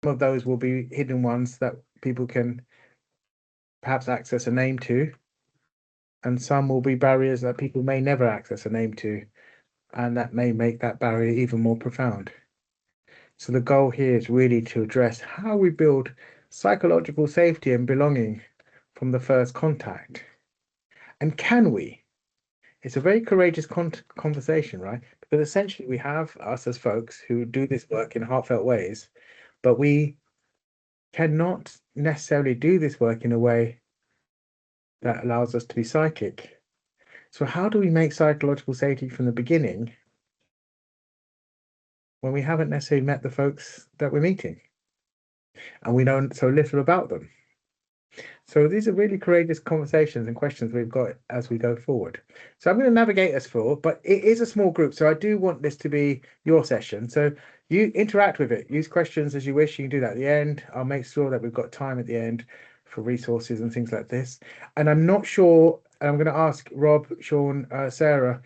of those will be hidden ones that people can perhaps access a name to, and some will be barriers that people may never access a name to, and that may make that barrier even more profound. So the goal here is really to address how we build psychological safety and belonging from the first contact. And can we? It's a very courageous conversation, right? Because essentially we have us as folks who do this work in heartfelt ways, but we cannot necessarily do this work in a way that allows us to be psychic. So how do we make psychological safety from the beginning when we haven't necessarily met the folks that we're meeting and we know so little about them? So these are really courageous conversations and questions we've got as we go forward. So I'm going to navigate us through, but it is a small group. So I do want this to be your session. So you interact with it, use questions as you wish. You can do that at the end. I'll make sure that we've got time at the end for resources and things like this. And I'm not sure, and I'm going to ask Rob, Sean, Sarah,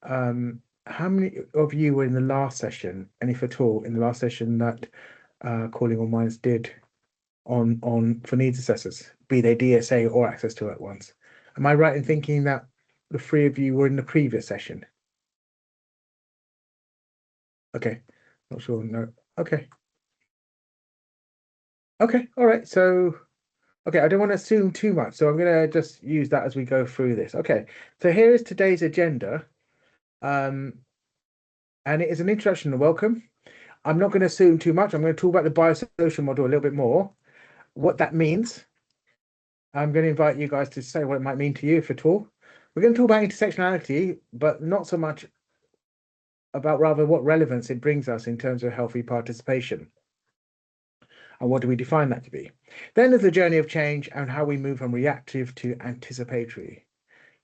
how many of you were in the last session, and if at all, in the last session that Calling All Minds did on for needs assessors, be they DSA or access to at once? Am I right in thinking that the three of you were in the previous session? Okay, not sure. No. Okay. Okay. All right. So, okay, I don't want to assume too much, so I'm going to just use that as we go through this. Okay. So here is today's agenda, and it is an introduction and welcome. I'm not going to assume too much. I'm going to talk about the biosocial model a little bit more, what that means. I'm going to invite you guys to say what it might mean to you, if at all. We're going to talk about intersectionality, but not so much about rather what relevance it brings us in terms of healthy participation. And what do we define that to be? Then there's the journey of change and how we move from reactive to anticipatory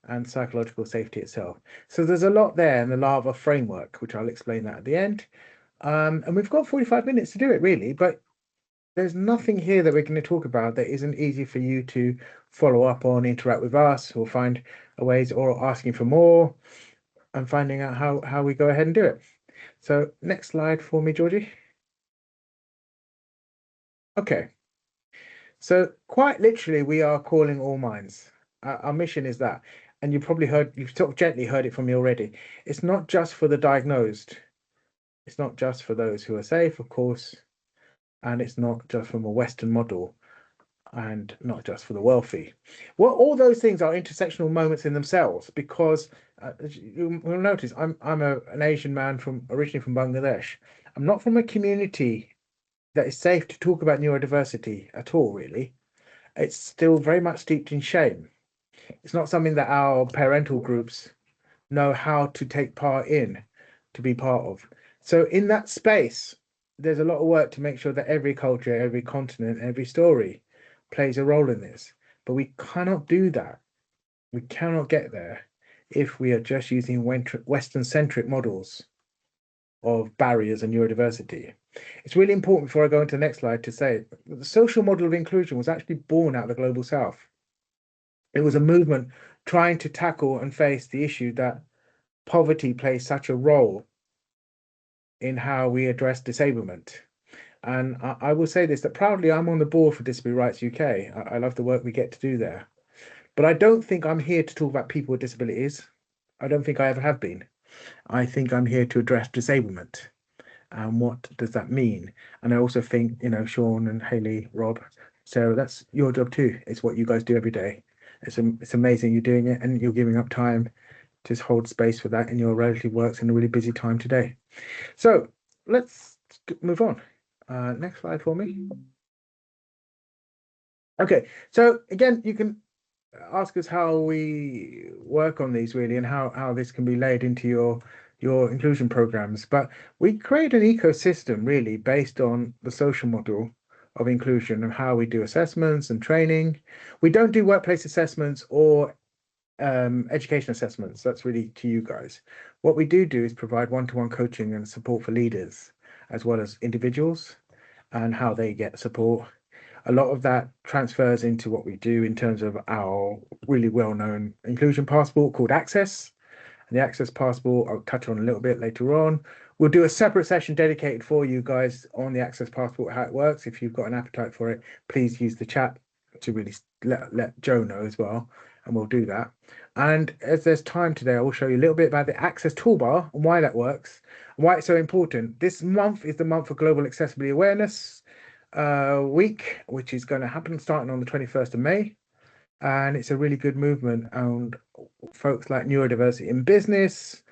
and psychological safety itself. So there's a lot there in the LAVA framework, which I'll explain that at the end. And we've got 45 minutes to do it, really, but there's nothing here that we're going to talk about that isn't easy for you to follow up on, interact with us, or find ways, or asking for more, and finding out how we go ahead and do it. So next slide for me, Georgie. Okay. So quite literally, we are calling all minds. Our mission is that. And you've sort of gently heard it from me already. It's not just for the diagnosed. It's not just for those who are safe, of course. And it's not just from a Western model, and not just for the wealthy. Well, all those things are intersectional moments in themselves, because you'll notice I'm an Asian man originally from Bangladesh. I'm not from a community that is safe to talk about neurodiversity at all, really. It's still very much steeped in shame. It's not something that our parental groups know how to take part in, to be part of. So in that space, there's a lot of work to make sure that every culture, every continent, every story plays a role in this. But we cannot do that. We cannot get there if we are just using Western-centric models of barriers and neurodiversity. It's really important, before I go into the next slide, to say that the social model of inclusion was actually born out of the Global South. It was a movement trying to tackle and face the issue that poverty plays such a role in how we address disablement. And I will say this, that proudly, I'm on the board for Disability Rights UK. I love the work we get to do there. But I don't think I'm here to talk about people with disabilities. I don't think I ever have been. I think I'm here to address disablement. And what does that mean? And I also think, Sean and Haley, Rob, Sarah, that's your job too. It's what you guys do every day. It's amazing you're doing it, and you're giving up time to hold space for that in your relatively works in a really busy time today. So let's move on. Next slide for me. Okay, so again, you can ask us how we work on these, really, and how this can be laid into your inclusion programs. But we create an ecosystem, really, based on the social model of inclusion and how we do assessments and training. We don't do workplace assessments or education assessments. That's really to you guys. What we do is provide one-to-one coaching and support for leaders, as well as individuals, and how they get support. A lot of that transfers into what we do in terms of our really well-known inclusion passport called Access. And the Access passport, I'll touch on a little bit later on, We'll do a separate session dedicated for you guys on the Access Passport, how it works. If you've got an appetite for it, please use the chat to really let Joe know as well, and we'll do that. And as there's time today, I will show you a little bit about the Access Toolbar and why that works, and why it's so important. This month is the month for Global Accessibility Awareness Week, which is going to happen starting on the 21st of May. And it's a really good movement, and folks like Neurodiversity in Business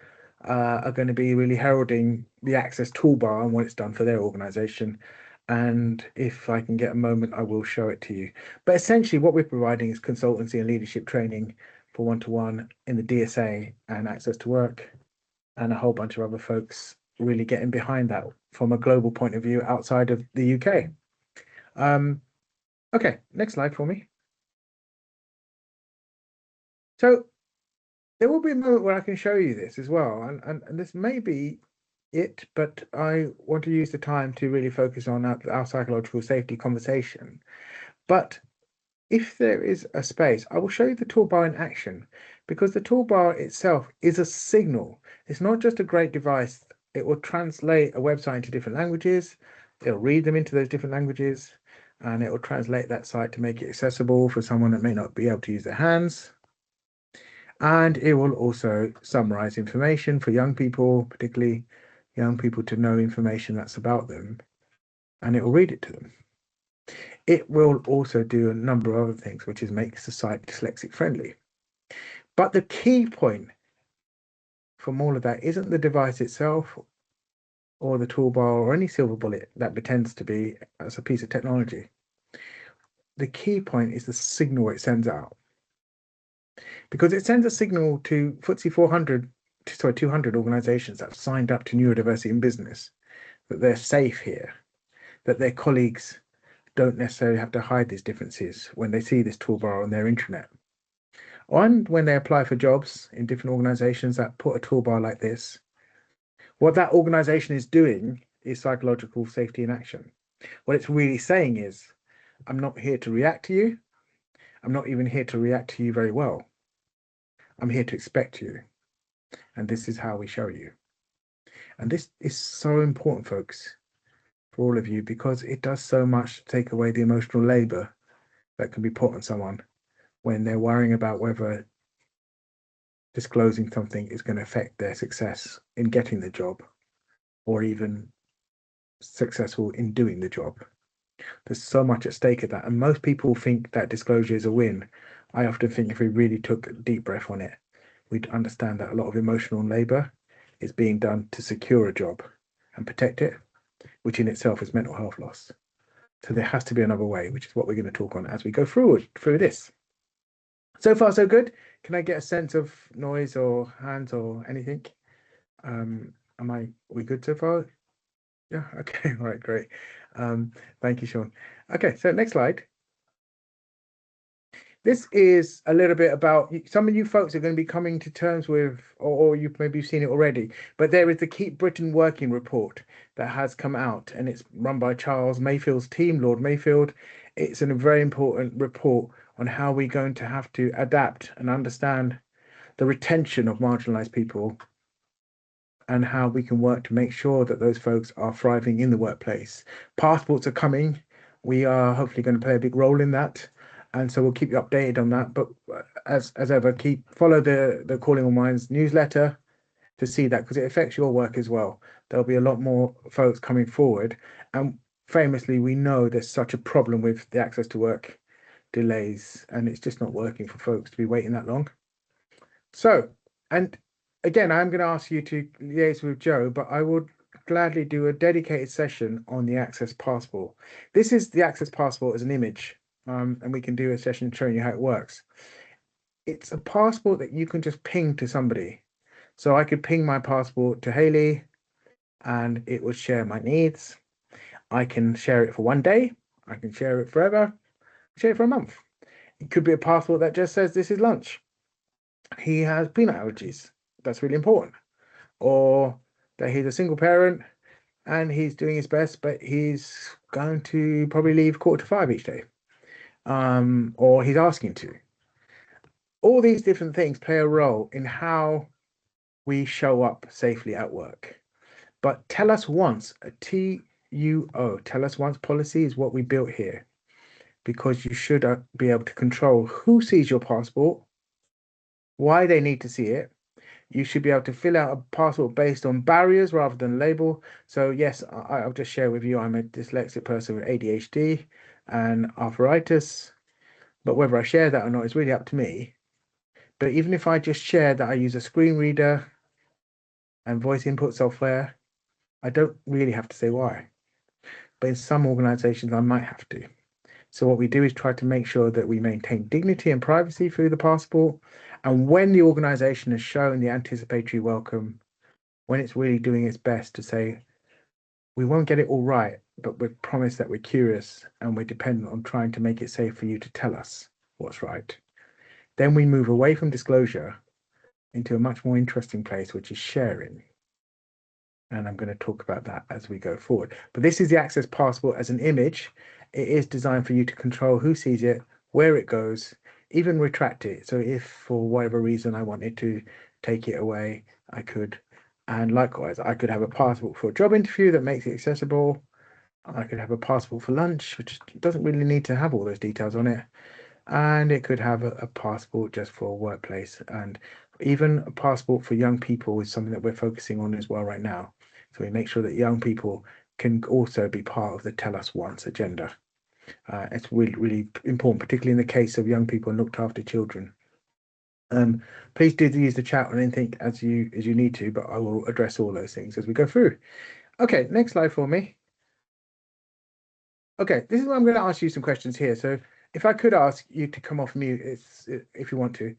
are going to be really heralding the Access Toolbar and what it's done for their organization. And if I can get a moment, I will show it to you. But essentially what we're providing is consultancy and leadership training for one-to-one in the DSA and Access to Work, and a whole bunch of other folks really getting behind that from a global point of view outside of the UK. Okay, next slide for me. So there will be a moment where I can show you this as well, and this may be it, but I want to use the time to really focus on our psychological safety conversation. But if there is a space, I will show you the toolbar in action, because the toolbar itself is a signal. It's not just a great device. It will translate a website into different languages. It'll read them into those different languages, and it will translate that site to make it accessible for someone that may not be able to use their hands. And it will also summarize information for young people, particularly young people, to know information that's about them, and it will read it to them. It will also do a number of other things, which is make the site dyslexic friendly. But the key point from all of that isn't the device itself or the toolbar or any silver bullet that pretends to be as a piece of technology. The key point is the signal it sends out, because it sends a signal to FTSE 200 organizations that have signed up to Neurodiversity in Business, that they're safe here, that their colleagues don't necessarily have to hide these differences when they see this toolbar on their intranet. And when they apply for jobs in different organizations that put a toolbar like this, what that organization is doing is psychological safety in action. What it's really saying is, I'm not here to react to you. I'm not even here to react to you very well. I'm here to expect you. And this is how we show you. And this is so important, folks, for all of you, because it does so much to take away the emotional labor that can be put on someone when they're worrying about whether disclosing something is going to affect their success in getting the job, or even successful in doing the job. There's so much at stake at that, and most people think that disclosure is a win. I often think if we really took a deep breath on it, we'd understand that a lot of emotional labor is being done to secure a job and protect it, which in itself is mental health loss. So there has to be another way, which is what we're going to talk on as we go through this. So far, so good. Can I get a sense of noise or hands or anything? Are we good so far? Yeah, okay, all right, great. Thank you, Sean. Okay, so next slide. This is a little bit about some of you folks are going to be coming to terms with, or you maybe seen it already, but there is the Keep Britain Working report that has come out, and it's run by Charles Mayfield's team, Lord Mayfield. It's a very important report on how we're going to have to adapt and understand the retention of marginalized people, and how we can work to make sure that those folks are thriving in the workplace. Passports are coming. We are hopefully going to play a big role in that. And so we'll keep you updated on that. But as ever, follow the Calling All Minds newsletter to see that, because it affects your work as well. There'll be a lot more folks coming forward. And famously, we know there's such a problem with the access to work delays, and it's just not working for folks to be waiting that long. So, and again, I'm going to ask you to liaise with Joe, but I would gladly do a dedicated session on the Access Passport. This is the Access Passport as an image, and we can do a session showing you how it works. It's a passport that you can just ping to somebody. So I could ping my passport to Haley, and it would share my needs. I can share it for one day. I can share it forever. Share it for a month. It could be a passport that just says this is lunch. He has peanut allergies. That's really important. Or that he's a single parent and he's doing his best, but he's going to probably leave 4:45 each day. Or he's asking to. All these different things play a role in how we show up safely at work. But tell us once, a TUO, tell us once policy is what we built here, because you should be able to control who sees your passport, why they need to see it. You should be able to fill out a passport based on barriers rather than label. So yes, I'll just share with you, I'm a dyslexic person with ADHD and arthritis, but whether I share that or not is really up to me. But even if I just share that I use a screen reader and voice input software, I don't really have to say why. But in some organizations, I might have to. So what we do is try to make sure that we maintain dignity and privacy through the passport. And when the organization has shown the anticipatory welcome, when it's really doing its best to say, we won't get it all right, but we promise that we're curious and we're dependent on trying to make it safe for you to tell us what's right. Then we move away from disclosure into a much more interesting place, which is sharing. And I'm going to talk about that as we go forward. But this is the Access Passport as an image. It is designed for you to control who sees it, where it goes, even retract it. So if for whatever reason I wanted to take it away, I could. And likewise, I could have a passport for a job interview that makes it accessible. I could have a passport for lunch, which doesn't really need to have all those details on it. And it could have a passport just for a workplace. And even a passport for young people is something that we're focusing on as well right now. So we make sure that young people can also be part of the Tell Us Once agenda. It's really, really important, particularly in the case of young people and looked after children. Please do use the chat on anything as you need to, but I will address all those things as we go through. Okay, next slide for me. Okay, this is where I'm going to ask you some questions here. So if I could ask you to come off mute, if you want to.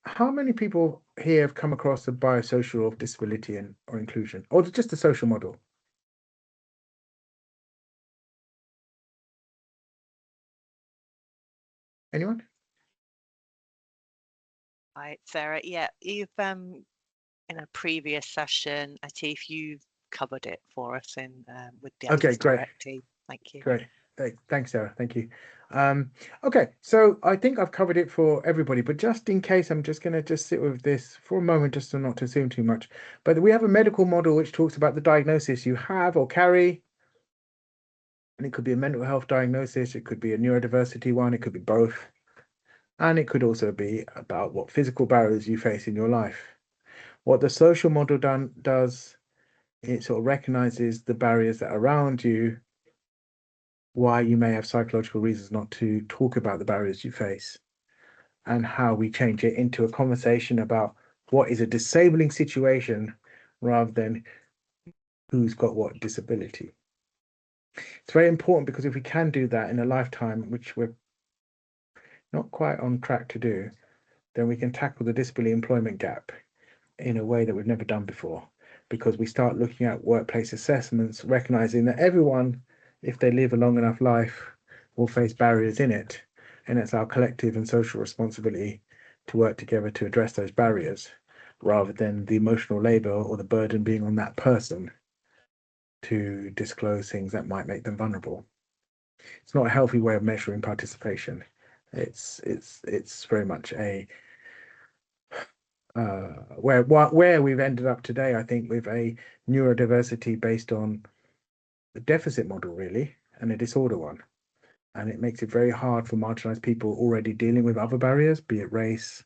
How many people here have come across the biosocial of disability and or inclusion, or just the social model? Anyone? Hi, Sarah. Yeah, you've in a previous session, Atif, you've covered it for us in with the Okay, Access great, Directive. Thank you. great. Thanks, Sarah. Thank you. Okay, so I think I've covered it for everybody, but just in case, I'm just going to sit with this for a moment, just to not to assume too much. But we have a medical model which talks about the diagnosis you have or carry, and it could be a mental health diagnosis, it could be a neurodiversity one, it could be both, and it could also be about what physical barriers you face in your life. What the social model does, it sort of recognizes the barriers that are around you, why you may have psychological reasons not to talk about the barriers you face, and how we change it into a conversation about what is a disabling situation rather than who's got what disability. It's very important because if we can do that in a lifetime, which we're not quite on track to do, then we can tackle the disability employment gap in a way that we've never done before, because we start looking at workplace assessments, recognizing that everyone, if they live a long enough life, will face barriers in it. And it's our collective and social responsibility to work together to address those barriers, rather than the emotional labor or the burden being on that person to disclose things that might make them vulnerable. It's not a healthy way of measuring participation. It's very much a where we've ended up today, I think, with a neurodiversity based on the deficit model, really, and a disorder one. And it makes it very hard for marginalized people already dealing with other barriers, be it race,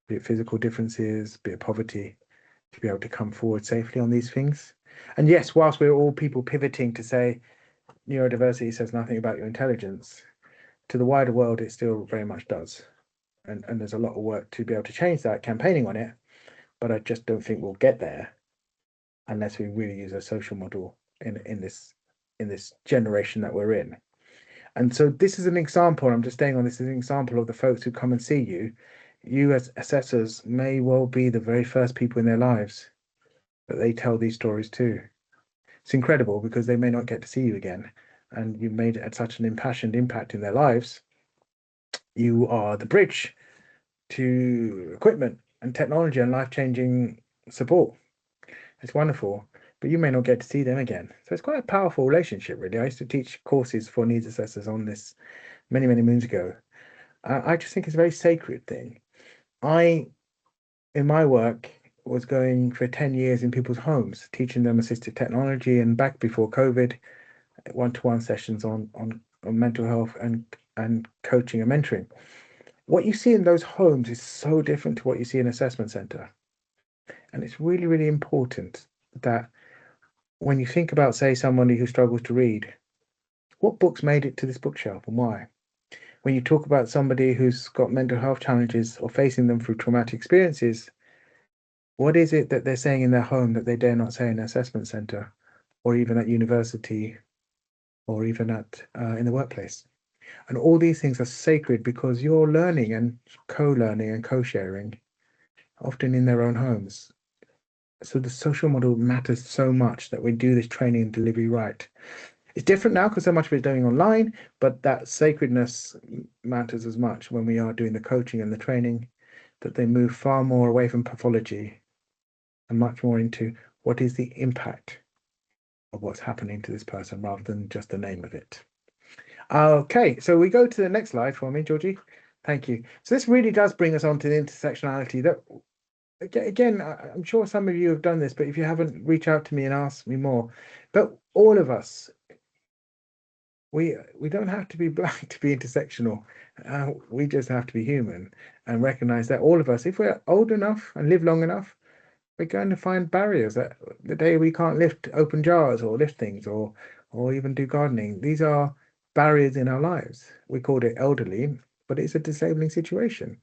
be it physical differences, be it poverty, to be able to come forward safely on these things. And yes, whilst we're all people pivoting to say neurodiversity says nothing about your intelligence, to the wider world, it still very much does. And there's a lot of work to be able to change that, campaigning on it, but I just don't think we'll get there unless we really use a social model in this generation that we're in. And so this is an example, I'm just staying on this as an example of the folks who come and see you. You as assessors may well be the very first people in their lives that they tell these stories to. It's incredible because they may not get to see you again, and you made it at such an impassioned impact in their lives. You are the bridge to equipment and technology and life-changing support. It's wonderful, but you may not get to see them again. So it's quite a powerful relationship, really. I used to teach courses for needs assessors on this many, many moons ago. I just think it's a very sacred thing. In my work, was going for 10 years in people's homes, teaching them assistive technology, and back before COVID, one-to-one sessions on mental health and coaching and mentoring. What you see in those homes is so different to what you see in an assessment center. And it's really, really important that when you think about, say, somebody who struggles to read, what books made it to this bookshelf and why? When you talk about somebody who's got mental health challenges or facing them through traumatic experiences, what is it that they're saying in their home that they dare not say in an assessment center or even at university or even at in the workplace? And all these things are sacred because you're learning and co-learning and co-sharing, often in their own homes. So the social model matters so much that we do this training and delivery right. It's different now because so much of it's going online, but that sacredness matters as much when we are doing the coaching and the training, that they move far more away from pathology and much more into what is the impact of what's happening to this person rather than just the name of it. Okay, so we go to the next slide for me, Georgie. Thank you. So this really does bring us on to the intersectionality that, again, I'm sure some of you have done this, but if you haven't, reach out to me and ask me more. But all of us, we don't have to be black to be intersectional. We just have to be human and recognize that all of us, if we're old enough and live long enough, we're going to find barriers that the day we can't open jars or lift things or even do gardening. These are barriers in our lives. We called it elderly, but it's a disabling situation.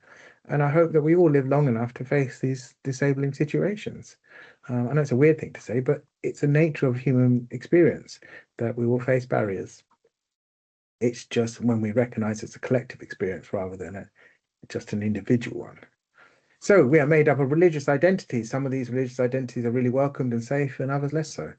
And I hope that we all live long enough to face these disabling situations. I know it's a weird thing to say, but it's the nature of human experience that we will face barriers. It's just when we recognize it's a collective experience rather than just an individual one. So we are made up of religious identities. Some of these religious identities are really welcomed and safe, and others less so.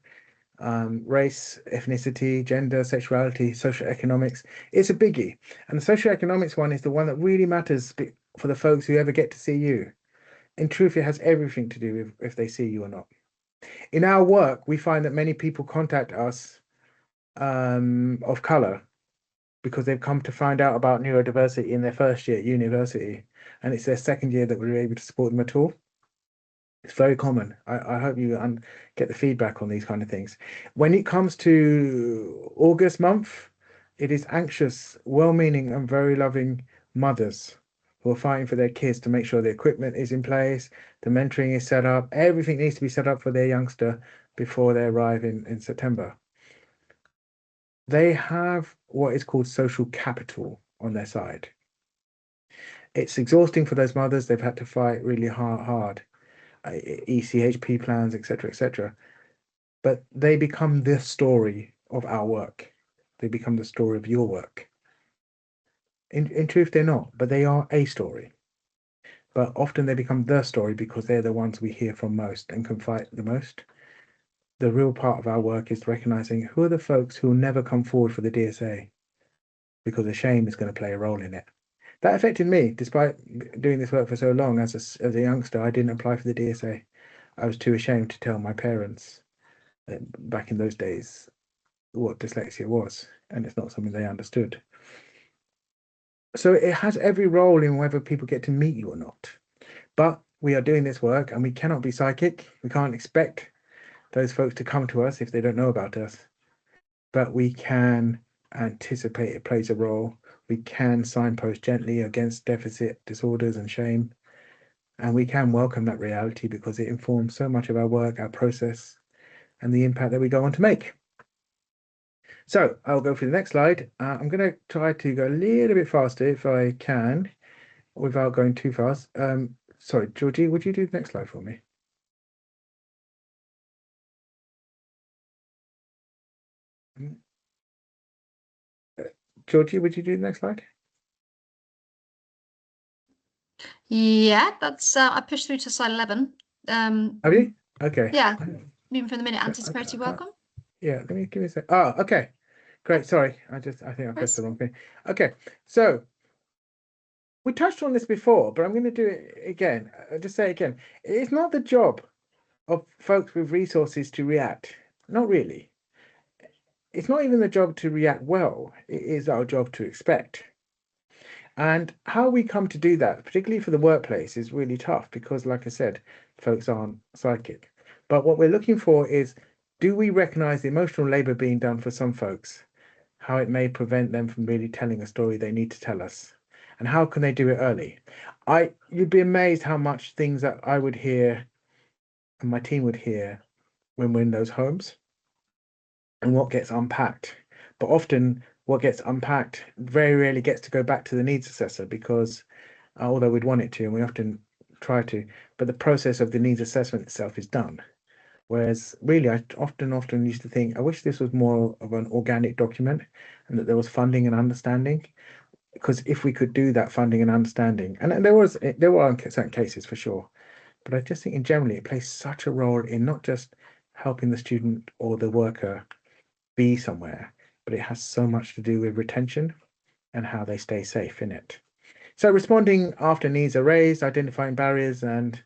Race, ethnicity, gender, sexuality, social economics. It's a biggie. And the social economics one is the one that really matters for the folks who ever get to see you. In truth, it has everything to do with if they see you or not. In our work, we find that many people contact us of color because they've come to find out about neurodiversity in their first year at university, and it's their second year that we're able to support them at all. It's very common. I hope you get the feedback on these kind of things. When it comes to August month, it is anxious, well-meaning, and very loving mothers who are fighting for their kids to make sure the equipment is in place, the mentoring is set up, everything needs to be set up for their youngster before they arrive in September. They have what is called social capital on their side. It's exhausting for those mothers. They've had to fight really hard, ECHP plans, etc., etc. But they become the story of our work. They become the story of your work. In truth, they're not, but they are a story. But often they become the story because they're the ones we hear from most and can fight the most. The real part of our work is recognizing who are the folks who will never come forward for the DSA because the shame is going to play a role in it. That affected me, despite doing this work for so long. As a youngster, I didn't apply for the DSA. I was too ashamed to tell my parents back in those days what dyslexia was, and it's not something they understood. So it has every role in whether people get to meet you or not. But we are doing this work and we cannot be psychic. We can't expect those folks to come to us if they don't know about us. But we can anticipate it plays a role. We can signpost gently against deficit disorders and shame. And we can welcome that reality because it informs so much of our work, our process, and the impact that we go on to make. So I'll go for the next slide. I'm going to try to go a little bit faster if I can without going too fast. Sorry, Georgie, would you do the next slide for me? Georgie, would you do the next slide? Yeah, that's I pushed through to slide 11. Have you? Okay. Yeah, moving from the minute anticipatory welcome. Yeah, let me give me a sec. Oh, okay. Great. Sorry. I think I pressed the wrong thing. Okay. So we touched on this before, but I'm going to do it again. I'll just say it again. It's not the job of folks with resources to react. Not really. It's not even the job to react well. It is our job to expect. And how we come to do that, particularly for the workplace, is really tough because, like I said, folks aren't psychic. But what we're looking for is, do we recognize the emotional labor being done for some folks, how it may prevent them from really telling a story they need to tell us, and how can they do it early? You'd be amazed how much things that I would hear and my team would hear when we're in those homes and what gets unpacked. But often what gets unpacked very rarely gets to go back to the needs assessor, because although we'd want it to, and we often try to, but the process of the needs assessment itself is done. Whereas really, I often used to think, I wish this was more of an organic document and that there was funding and understanding. Because if we could do that funding and understanding, and there were certain cases for sure, but I just think in generally it plays such a role in not just helping the student or the worker be somewhere, but it has so much to do with retention and how they stay safe in it. So responding after needs are raised, identifying barriers, and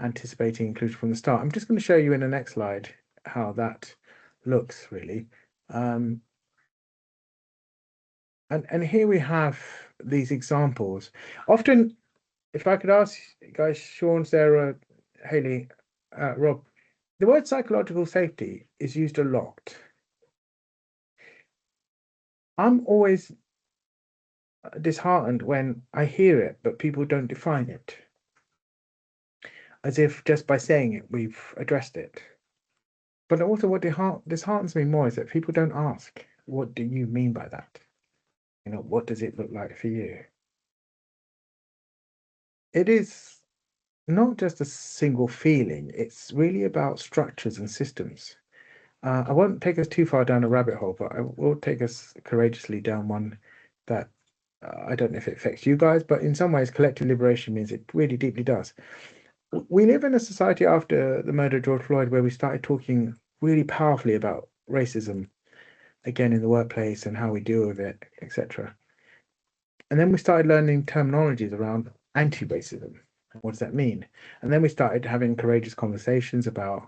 anticipating inclusion from the start. I'm just going to show you in the next slide how that looks really. And here we have these examples. Often, if I could ask you guys, Sean, Sarah, Haley, Rob, the word psychological safety is used a lot. I'm always disheartened when I hear it, but people don't define it. As if just by saying it, we've addressed it. But also what disheartens me more is that people don't ask, what do you mean by that? You know, what does it look like for you? It is not just a single feeling, it's really about structures and systems. I won't take us too far down a rabbit hole, but I will take us courageously down one that I don't know if it affects you guys, but in some ways, collective liberation means it really deeply does. We live in a society after the murder of George Floyd where we started talking really powerfully about racism, again in the workplace and how we deal with it, etc. And then we started learning terminologies around anti-racism. What does that mean? And then we started having courageous conversations about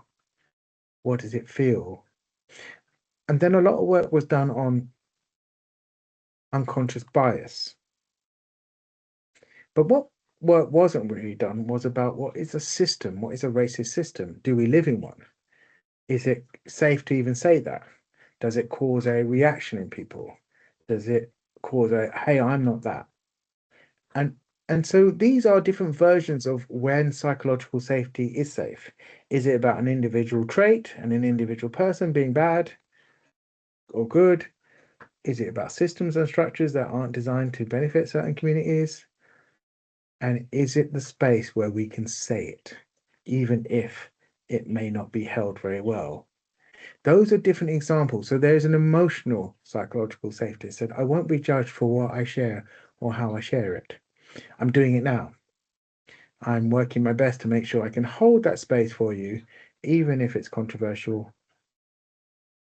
what does it feel? And then a lot of work was done on unconscious bias. But what work wasn't really done was about what is a system? What is a racist system? Do we live in one? Is it safe to even say that? Does it cause a reaction in people? Does it cause a, hey, I'm not that? And so these are different versions of when psychological safety is safe. Is it about an individual trait and an individual person being bad or good? Is it about systems and structures that aren't designed to benefit certain communities? And is it the space where we can say it, even if it may not be held very well? Those are different examples. So there's an emotional psychological safety. It said, I won't be judged for what I share or how I share it. I'm doing it now. I'm working my best to make sure I can hold that space for you, even if it's controversial.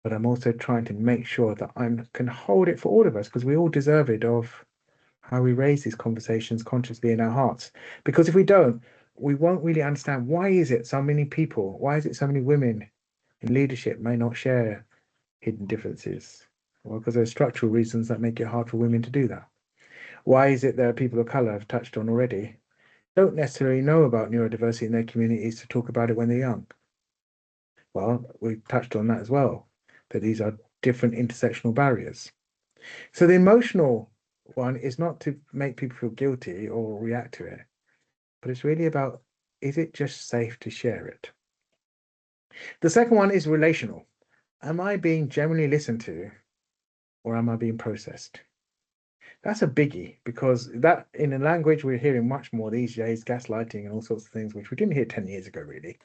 But I'm also trying to make sure that I can hold it for all of us, because we all deserve it, of how we raise these conversations consciously in our hearts. Because if we don't, we won't really understand why is it so many people, why is it so many women in leadership may not share hidden differences? Well, because there's structural reasons that make it hard for women to do that. Why is it that people of color, I've touched on already, don't necessarily know about neurodiversity in their communities to talk about it when they're young? Well, we've touched on that as well, that these are different intersectional barriers. So the emotional one is not to make people feel guilty or react to it, but it's really about, is it just safe to share it? The second one is relational. Am I being generally listened to, or am I being processed? That's a biggie, because that in a language we're hearing much more these days, gaslighting and all sorts of things, which we didn't hear 10 years ago, really.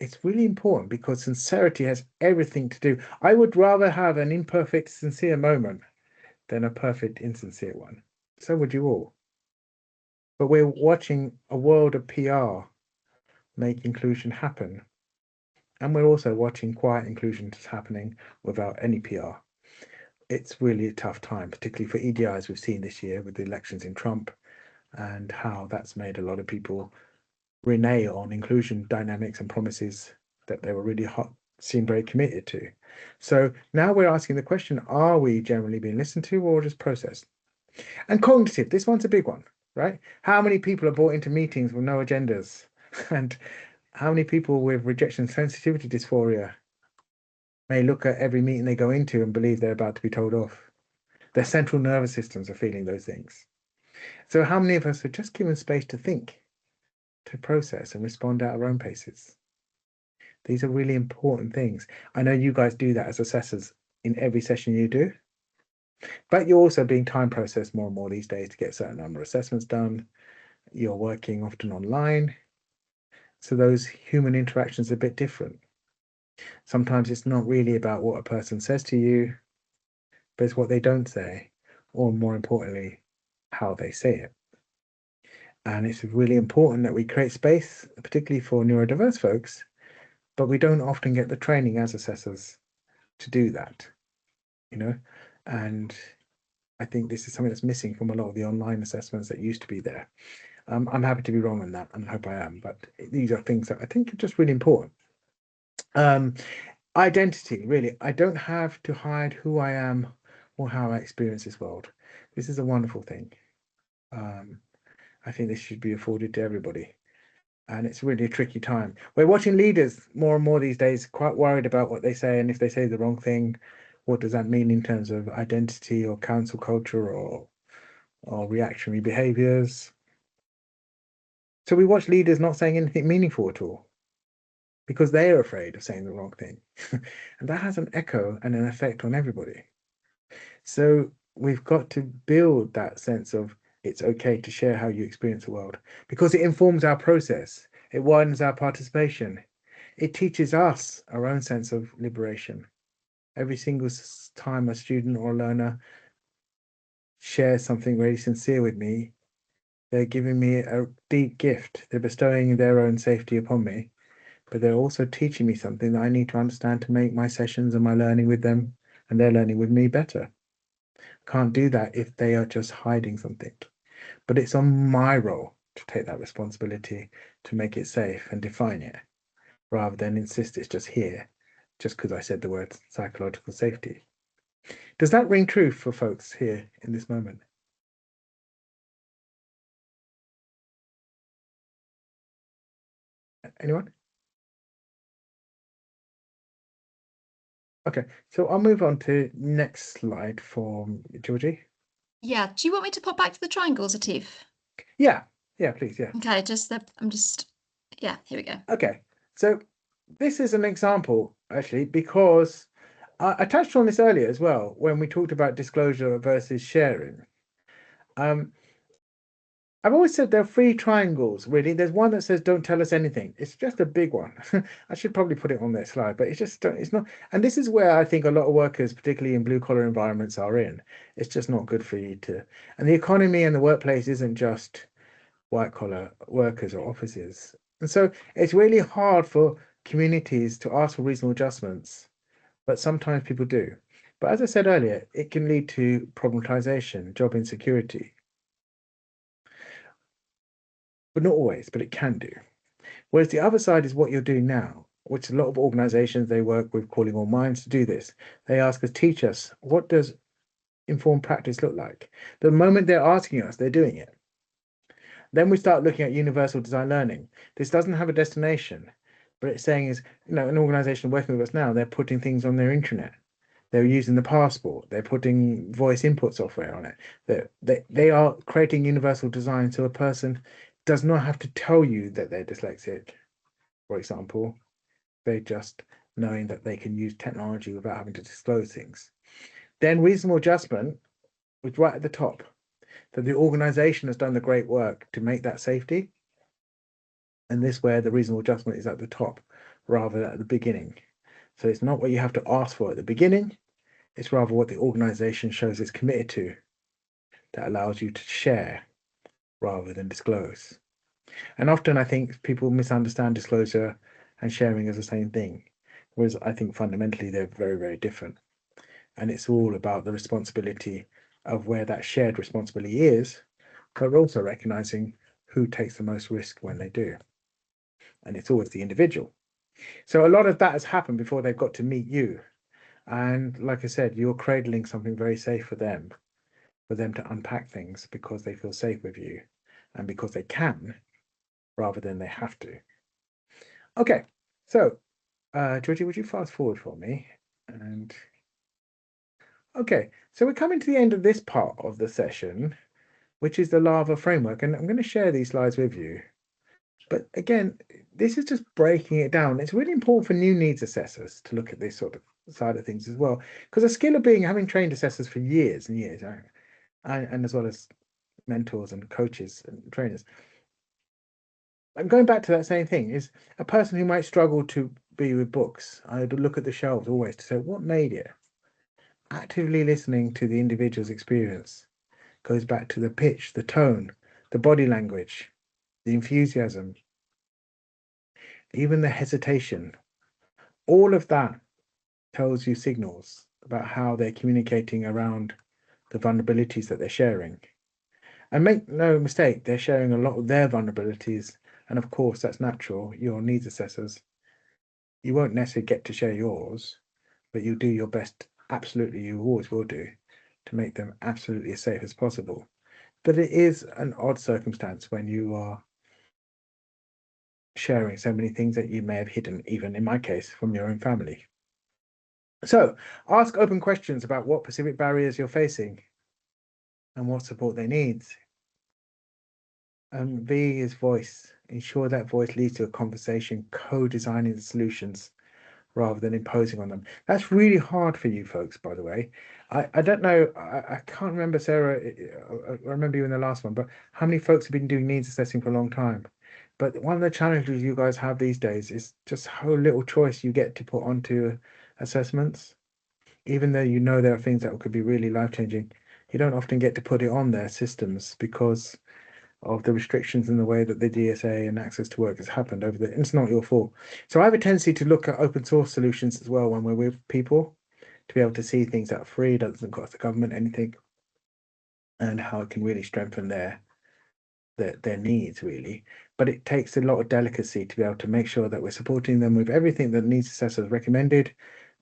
It's really important because sincerity has everything to do. I would rather have an imperfect, sincere moment than a perfect, insincere one. So would you all. But we're watching a world of PR make inclusion happen. And we're also watching quiet inclusion just happening without any PR. It's really a tough time, particularly for EDIs we've seen this year with the elections in Trump, and how that's made a lot of people renege on inclusion dynamics and promises that they were really seem very committed to. So now we're asking the question, are we generally being listened to or just processed? And cognitive, this one's a big one, right? How many people are brought into meetings with no agendas And how many people with rejection sensitivity dysphoria may look at every meeting they go into and believe they're about to be told off? Their central nervous systems are feeling those things. So how many of us are just given space to think, to process and respond at our own paces? These are really important things. I know you guys do that as assessors in every session you do, but you're also being time processed more and more these days to get a certain number of assessments done. You're working often online. So those human interactions are a bit different. Sometimes it's not really about what a person says to you, but it's what they don't say, or more importantly, how they say it. And it's really important that we create space, particularly for neurodiverse folks, but we don't often get the training as assessors to do that, you know? And I think this is something that's missing from a lot of the online assessments that used to be there. I'm happy to be wrong on that, and I hope I am, but these are things that I think are just really important. Identity, really. I don't have to hide who I am or how I experience this world. This is a wonderful thing. I think this should be afforded to everybody. And it's really a tricky time. We're watching leaders more and more these days, quite worried about what they say, and if they say the wrong thing, what does that mean in terms of identity or council culture or reactionary behaviors? So we watch leaders not saying anything meaningful at all because they are afraid of saying the wrong thing. And that has an echo and an effect on everybody. So we've got to build that sense of it's okay to share how you experience the world because it informs our process. It widens our participation. It teaches us our own sense of liberation. Every single time a student or a learner shares something very sincere with me, they're giving me a deep gift. They're bestowing their own safety upon me, but they're also teaching me something that I need to understand to make my sessions and my learning with them and their learning with me better. Can't do that if they are just hiding something. But it's on my role to take that responsibility to make it safe and define it, rather than insist it's just here, just because I said the word psychological safety. Does that ring true for folks here in this moment? Anyone? Okay, so I'll move on to next slide for Georgie. Yeah. Do you want me to pop back to the triangles, Atif? Yeah, please, yeah. Okay, yeah, here we go. Okay, so this is an example, actually, because I touched on this earlier as well when we talked about disclosure versus sharing. I've always said there are three triangles, really. There's one that says, don't tell us anything. It's just a big one. I should probably put it on this slide, but it's not. And this is where I think a lot of workers, particularly in blue collar environments, are in. It's just not good for you to. And the economy and the workplace isn't just white collar workers or offices. And so it's really hard for communities to ask for reasonable adjustments, but sometimes people do. But as I said earlier, it can lead to problematization, job insecurity. But not always, but it can do. Whereas the other side is what you're doing now, which a lot of organizations they work with calling all minds to do this. They ask us, teach us, what does informed practice look like? The moment they're asking us, they're doing it. Then we start looking at universal design learning. This doesn't have a destination, but it's saying is, an organization working with us now, they're putting things on their intranet. They're using the passport. They're putting voice input software on it. They are creating universal design so a person does not have to tell you that they're dyslexic, for example. They just knowing that they can use technology without having to disclose things. Then reasonable adjustment was right at the top. That the organization has done the great work to make that safety. And this where the reasonable adjustment is at the top rather than at the beginning. So it's not what you have to ask for at the beginning. It's rather what the organization shows it's committed to that allows you to share rather than disclose. And often I think people misunderstand disclosure and sharing as the same thing, whereas I think fundamentally they're very, very different. And it's all about the responsibility of where that shared responsibility is, but also recognizing who takes the most risk when they do. And it's always the individual. So a lot of that has happened before they've got to meet you. And like I said, you're cradling something very safe for them to unpack things because they feel safe with you and because they can. rather than they have to. Okay, so Georgie, would you fast forward for me? And okay, so we're coming to the end of this part of the session, which is the lava framework, and I'm going to share these slides with you. But again, this is just breaking it down. It's really important for new needs assessors to look at this sort of side of things as well, because the skill of having trained assessors for years and years, and as well as mentors and coaches and trainers. And going back to that same thing, is a person who might struggle to be with books. I would look at the shelves always to say, what made it? Actively listening to the individual's experience goes back to the pitch, the tone, the body language, the enthusiasm, even the hesitation. All of that tells you signals about how they're communicating around the vulnerabilities that they're sharing. And make no mistake, they're sharing a lot of their vulnerabilities. And of course, that's natural. Your needs assessors, you won't necessarily get to share yours, but you do your best. Absolutely, you always will do, to make them absolutely as safe as possible. But it is an odd circumstance when you are sharing so many things that you may have hidden, even in my case, from your own family. So ask open questions about what specific barriers you're facing and what support they need. V is voice. Ensure that voice leads to a conversation, co-designing the solutions rather than imposing on them. That's really hard for you folks, by the way. I don't know, I can't remember, Sarah, I remember you in the last one, but how many folks have been doing needs assessing for a long time? But one of the challenges you guys have these days is just how little choice you get to put onto assessments. Even though you know there are things that could be really life-changing, you don't often get to put it on their systems because of the restrictions in the way that the DSA and access to work has happened over the, it's not your fault. So I have a tendency to look at open source solutions as well when we're with people, to be able to see things that are free, doesn't cost the government anything, and how it can really strengthen their needs really. But it takes a lot of delicacy to be able to make sure that we're supporting them with everything that needs assessors recommended,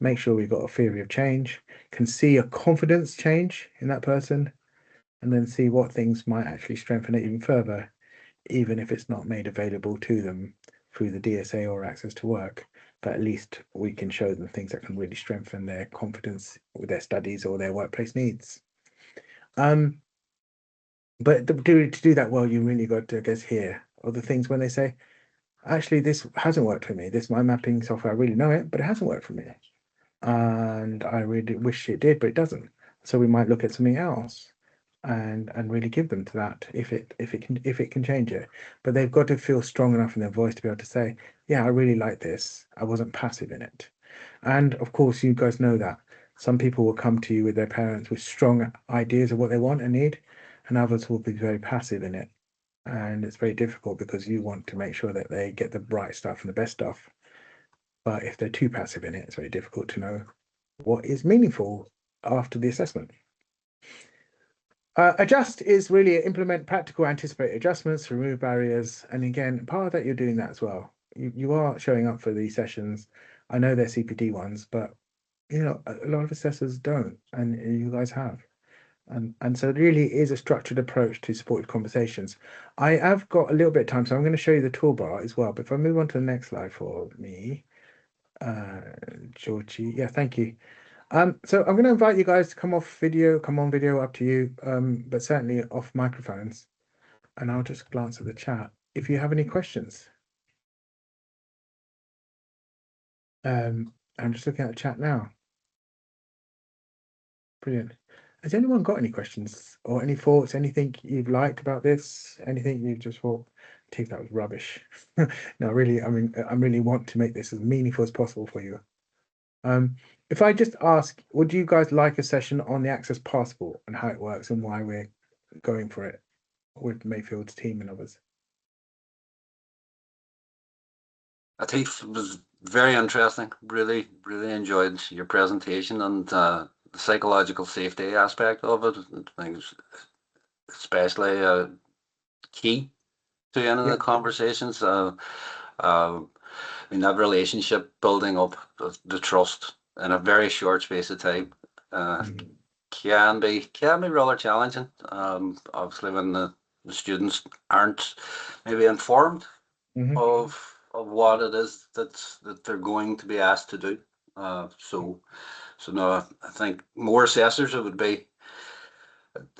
make sure we've got a theory of change, can see a confidence change in that person, and then see what things might actually strengthen it even further, even if it's not made available to them through the DSA or access to work. But at least we can show them things that can really strengthen their confidence with their studies or their workplace needs. But to do that well, you really got to, I guess, hear other things when they say, actually, this hasn't worked for me. This my mapping software, I really know it, but it hasn't worked for me. And I really wish it did, but it doesn't. So we might look at something else and really give them to that if it can change it. But they've got to feel strong enough in their voice to be able to say, yeah, I really like this. I wasn't passive in it. And of course, you guys know that some people will come to you with their parents with strong ideas of what they want and need, and others will be very passive in it. And it's very difficult because you want to make sure that they get the right stuff and the best stuff. But if they're too passive in it, it's very difficult to know what is meaningful after the assessment. Adjust is really implement practical anticipatory adjustments to remove barriers. And again, part of that, you're doing that as well. You are showing up for these sessions. I know they're CPD ones, but you know, a lot of assessors don't, and you guys have. And so it really is a structured approach to supported conversations. I have got a little bit of time, so I'm going to show you the toolbar as well. But if I move on to the next slide for me, Georgie, yeah, thank you. So I'm going to invite you guys to come on video, up to you, but certainly off microphones. And I'll just glance at the chat. If you have any questions, I'm just looking at the chat now. Brilliant. Has anyone got any questions or any thoughts, anything you've liked about this? Anything you just thought, take that was rubbish? No, really, I mean, I really want to make this as meaningful as possible for you. If I just ask, would you guys like a session on the Access Passport and how it works and why we're going for it with Mayfield's team and others? Atif, it was very interesting. Really enjoyed your presentation and the psychological safety aspect of it. I think it's especially key to any of the conversations. I mean, that relationship building up the trust in a very short space of time can be rather challenging. Obviously, when the students aren't maybe informed Mhm. of what it is that they're going to be asked to do. So no, I think more assessors it would be.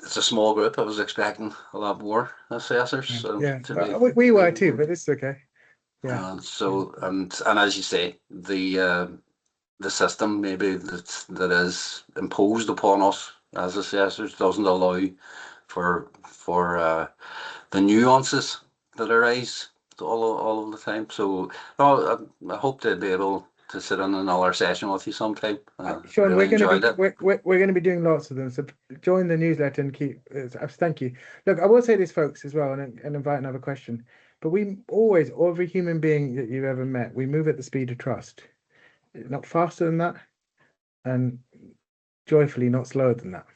It's a small group. I was expecting a lot more assessors Yeah, to be. we were too, but it's okay. Yeah. So and as you say, the system maybe that is imposed upon us as assessors doesn't allow for the nuances that arise all of the time. So no, I hope to be able to sit in another session with you sometime. Sean, Really enjoyed it. we're going to be doing lots of them. So join the newsletter and keep. Thank you. Look, I will say this, folks, as well, and invite another question. But we always, every human being that you've ever met, we move at the speed of trust, not faster than that, and joyfully not slower than that.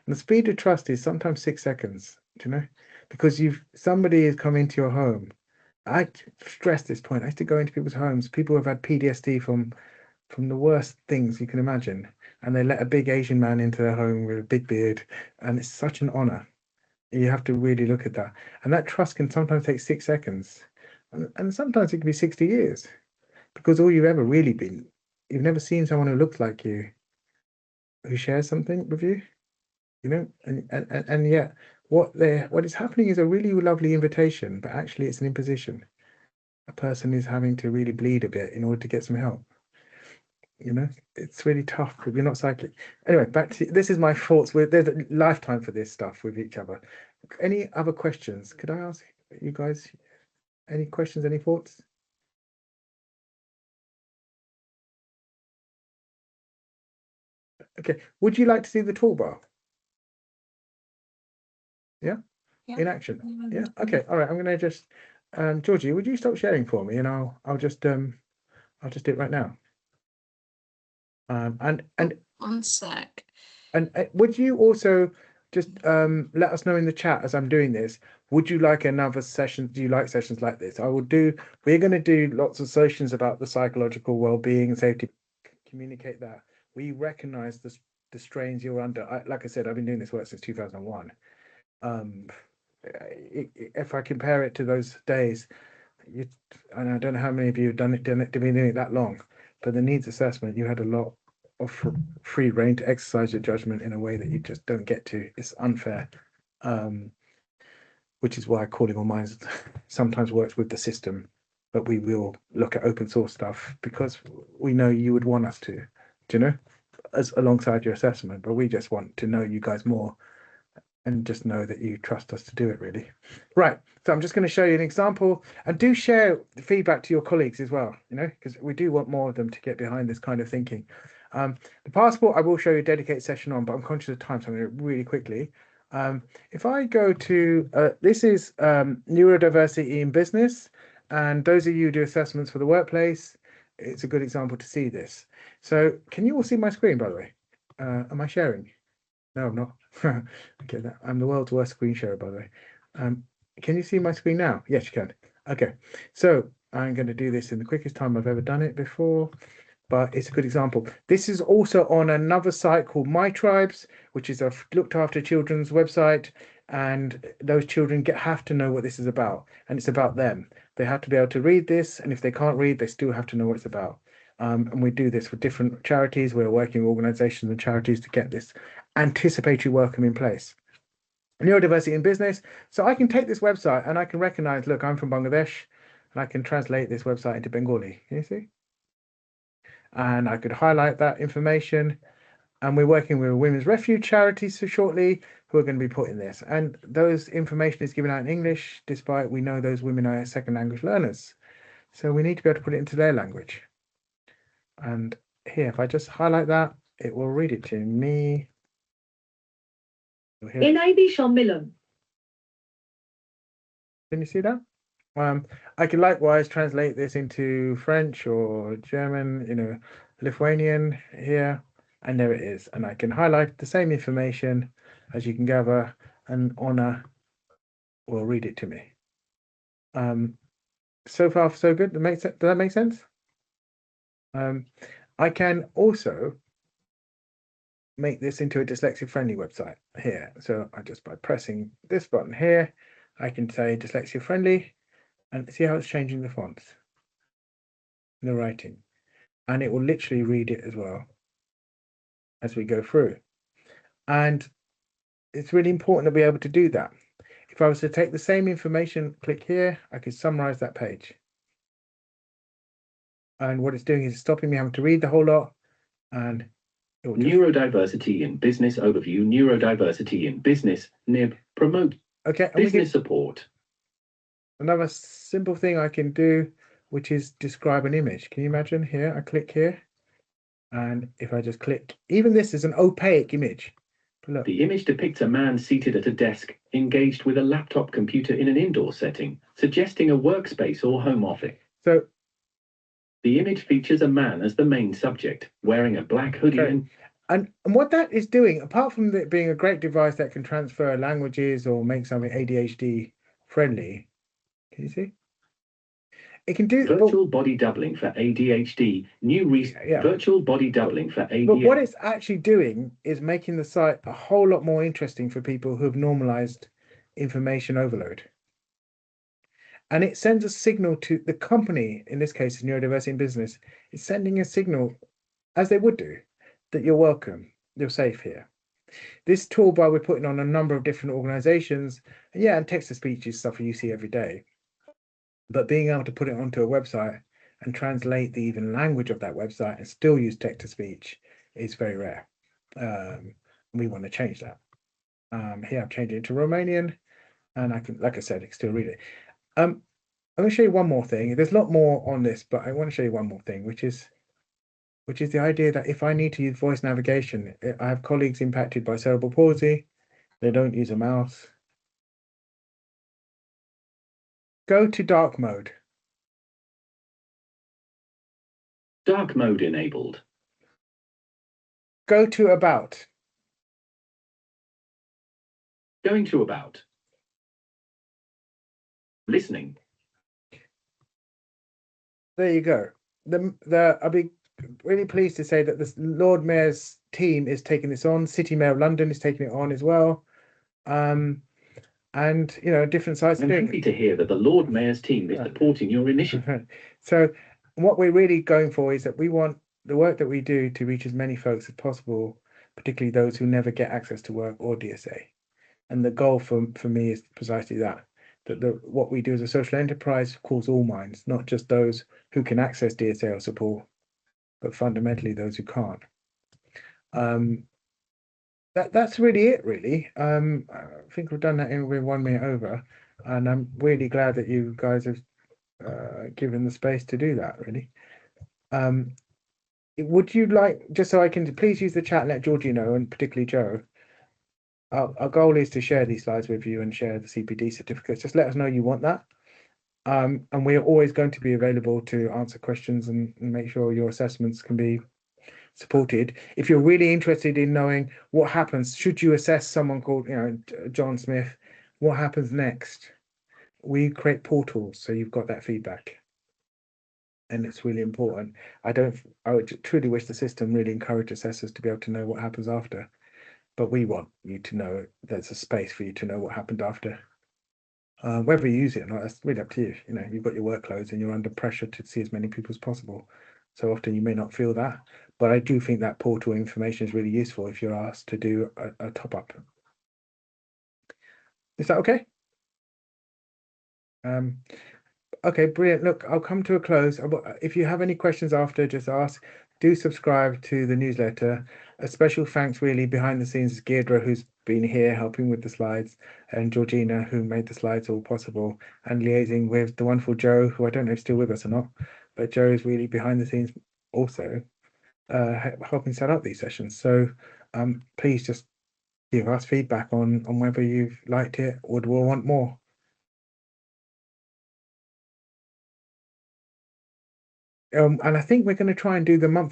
And the speed of trust is sometimes 6 seconds. Do you know? Because somebody is coming into your home. I stress this point. I used to go into people's homes. People have had PTSD from the worst things you can imagine, and they let a big Asian man into their home with a big beard, and it's such an honor. You have to really look at that, and that trust can sometimes take 6 seconds, and sometimes it can be 60 years, because all you've ever really been, you've never seen someone who looks like you, who shares something with you, and yet what is happening is a really lovely invitation, but actually it's an imposition. A person is having to really bleed a bit in order to get some help. It's really tough because we're not psychic. Anyway, back to this is my thoughts. There's a lifetime for this stuff with each other. Any other questions? Could I ask you guys any questions, any thoughts? Okay, would you like to see the toolbar? Yeah, in action. Yeah, okay, all right. I'm gonna just Georgie, would you stop sharing for me, and I'll just do it right now. And 1 sec. And would you also just let us know in the chat as I'm doing this, would you like another session? Do you like sessions like this? We're going to do lots of sessions about the psychological well-being and safety, communicate that. We recognize the strains you're under. Like I said, I've been doing this work since 2001. If I compare it to those days, and I don't know how many of you have been doing it that long, but the needs assessment, you had a lot of free reign to exercise your judgment in a way that you just don't get to. It's unfair, which is why calling all minds sometimes works with the system, but we will look at open source stuff because we know you would want us to, do you know, as alongside your assessment, but we just want to know you guys more and just know that you trust us to do it, really. Right, so I'm just going to show you an example, and do share the feedback to your colleagues as well, because we do want more of them to get behind this kind of thinking. The passport, I will show you a dedicated session on, but I'm conscious of time, so I'm going to really quickly. If I go to, this is neurodiversity in business, and those of you who do assessments for the workplace, it's a good example to see this. So can you all see my screen, by the way? Am I sharing? No, I'm not. Okay, I'm the world's worst screen sharer, by the way. Can you see my screen now? Yes, you can. Okay, so I'm going to do this in the quickest time I've ever done it before, but it's a good example. This is also on another site called My Tribes, which is a looked after children's website, and those children have to know what this is about, and it's about them. They have to be able to read this, and if they can't read, they still have to know what it's about. And we do this for different charities. We're working with organizations and charities to get this anticipatory welcome in place. Neurodiversity in business. So I can take this website and I can recognize, look, I'm from Bangladesh, and I can translate this website into Bengali. Can you see? And I could highlight that information. And we're working with a women's refuge charity so shortly who are going to be putting this. And those information is given out in English, despite we know those women are second language learners. So we need to be able to put it into their language. And here, if I just highlight that, it will read it to me. NID সম্মেলন. Can you see that? I can likewise translate this into French or German, Lithuanian here, and there it is. And I can highlight the same information, as you can gather, and Honor will read it to me. So far, so good. Does that make sense? I can also make this into a dyslexia-friendly website here. So by pressing this button here, I can say dyslexia-friendly, And see how it's changing the fonts, the writing, and it will literally read it as well as we go through. And it's really important to be able to do that. If I was to take the same information, click here, I could summarize that page. And what it's doing is stopping me having to read the whole lot, and it will just... Neurodiversity in business overview, neurodiversity in business, NIB, promote Okay, and business support. Another simple thing I can do, which is describe an image. Can you imagine here? I click here, and if I just click, even this is an opaque image. Look. The image depicts a man seated at a desk, engaged with a laptop computer in an indoor setting, suggesting a workspace or home office. So the image features a man as the main subject, wearing a black hoodie. Okay. And what that is doing, apart from it being a great device that can transfer languages or make something ADHD friendly, can you see? It can do virtual body doubling for ADHD. New virtual body doubling for ADHD. But what it's actually doing is making the site a whole lot more interesting for people who have normalized information overload. And it sends a signal to the company, in this case, Neurodiversity in Business. It's sending a signal, as they would do, that you're welcome, you're safe here. This toolbar we're putting on a number of different organizations, and text-to-speech is stuff you see every day. But being able to put it onto a website and translate the even language of that website and still use text-to-speech is very rare. We want to change that. Here I've changed it to Romanian, and I can, like I said, I can still read it. I'm going to show you one more thing. There's a lot more on this, but I want to show you one more thing, which is the idea that if I need to use voice navigation, I have colleagues impacted by cerebral palsy. They don't use a mouse. Go to dark mode. Dark mode enabled. Go to about. Going to about. Listening. There you go. I'll be really pleased to say that the Lord Mayor's team is taking this on. City Mayor of London is taking it on as well. And different sites are doing it. I'm happy to hear that the Lord Mayor's team is supporting your initiative. So what we're really going for is that we want the work that we do to reach as many folks as possible, particularly those who never get access to work or DSA. And the goal for me is precisely that what we do as a social enterprise calls all minds, not just those who can access DSA or support, but fundamentally those who can't. That's really it, really. I think we've done that in 1 minute over, and I'm really glad that you guys have given the space to do that, really. Would you like, just so I can please use the chat and let Georgie know, and particularly Joe, our goal is to share these slides with you and share the CPD certificates. Just let us know you want that. And we're always going to be available to answer questions and make sure your assessments can be supported. If you're really interested in knowing what happens, should you assess someone called, John Smith, what happens next? We create portals, so you've got that feedback. And it's really important. I would truly wish the system really encouraged assessors to be able to know what happens after. But we want you to know there's a space for you to know what happened after. Whether you use it or not, that's really up to you. You've got your workloads and you're under pressure to see as many people as possible. So often you may not feel that, but I do think that portal information is really useful if you're asked to do a top up. Is that okay? Okay, brilliant. Look, I'll come to a close. If you have any questions after, just ask. Do subscribe to the newsletter. A special thanks really behind the scenes is Deirdre, who's been here helping with the slides, and Georgina, who made the slides all possible, and liaising with the wonderful Joe, who I don't know if he's still with us or not, but Joe is really behind the scenes also helping set up these sessions. So please just give us feedback on whether you've liked it or will want more. And I think we're going to try and do the monthly